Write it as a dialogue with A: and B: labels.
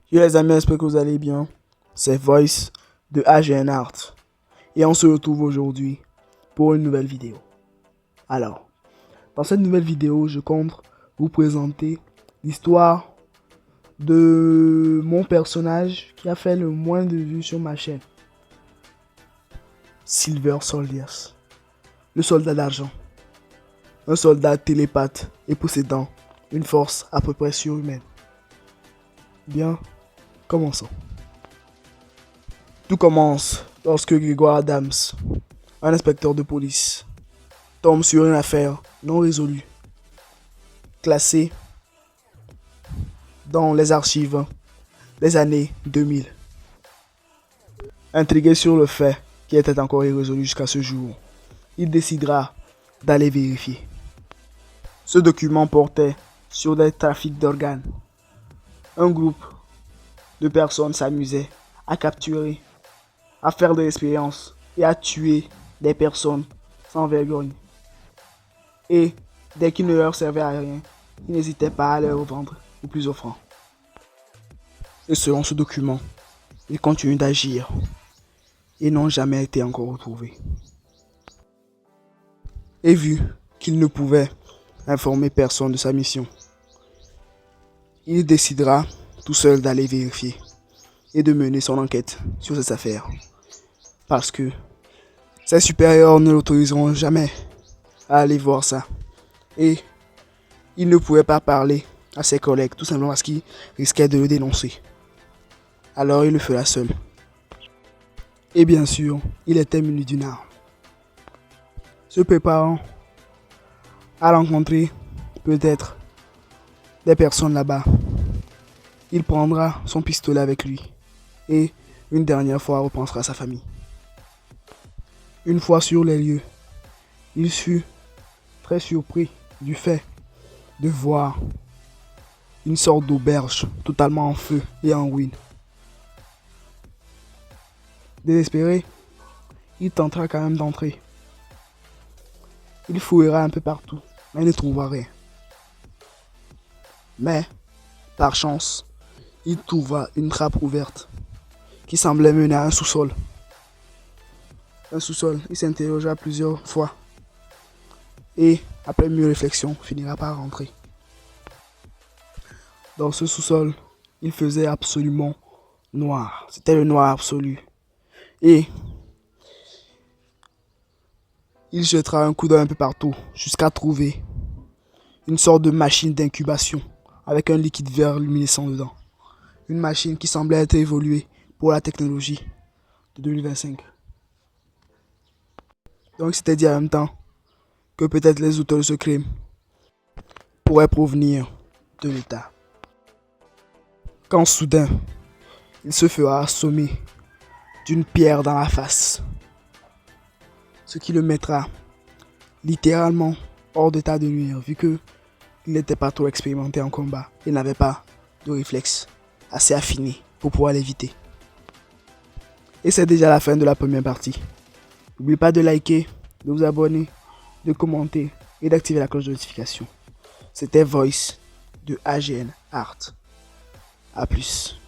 A: Yo les amis, j'espère que vous allez bien. C'est Voice de AGN Art. Et on se retrouve aujourd'hui pour une nouvelle vidéo. Alors, dans cette nouvelle vidéo, je compte vous présenter l'histoire de mon personnage qui a fait le moins de vues sur ma chaîne. Silver Soldiers, le soldat d'argent. Un soldat télépathe et possédant une force à peu près surhumaine. Bien, commençons. Tout commence lorsque Grégoire Adams, un inspecteur de police, tombe sur une affaire non résolue, classée dans les archives des années 2000. Intrigué sur le fait qui était encore irrésolu jusqu'à ce jour, il décidera d'aller vérifier. Ce document portait sur des trafics d'organes. Un groupe de personnes s'amusait à capturer, à faire de l'expérience et à tuer des personnes sans vergogne. Et dès qu'ils ne leur servaient à rien, ils n'hésitaient pas à les revendre au plus offrant. Et selon ce document, ils continuent d'agir et n'ont jamais été encore retrouvés. Et vu qu'il ne pouvait informer personne de sa mission, il décidera tout seul d'aller vérifier et de mener son enquête sur cette affaire. Parce que ses supérieurs ne l'autoriseront jamais à aller voir ça. Et il ne pouvait pas parler à ses collègues, tout simplement parce qu'il risquait de le dénoncer. Alors il le fera seul. Et bien sûr, il était muni d'une arme. Se préparant à rencontrer peut-être des personnes là-bas, il prendra son pistolet avec lui et une dernière fois repensera à sa famille. Une fois sur les lieux, il fut très surpris du fait de voir une sorte d'auberge totalement en feu et en ruine. Désespéré, il tentera quand même d'entrer. Il fouillera un peu partout, mais il ne trouvera rien. Mais, par chance, il trouva une trappe ouverte qui semblait mener à un sous-sol. Un sous-sol, il s'interrogea plusieurs fois et, après mûre réflexion, finira par rentrer. Dans ce sous-sol, il faisait absolument noir. C'était le noir absolu. Et il jettera un coup d'œil un peu partout jusqu'à trouver une sorte de machine d'incubation avec un liquide vert luminescent dedans. Une machine qui semblait être évoluée pour la technologie de 2025. Donc il s'était dit en même temps que peut-être les auteurs de ce crime pourraient provenir de l'État. Quand soudain, il se fera assommer d'une pierre dans la face. Ce qui le mettra littéralement hors d'état de nuire, vu que il n'était pas trop expérimenté en combat et n'avait pas de réflexe assez affiné pour pouvoir l'éviter. Et c'est déjà la fin de la première partie. N'oubliez pas de liker, de vous abonner, de commenter et d'activer la cloche de notification. C'était Voice de AGN Art. A plus.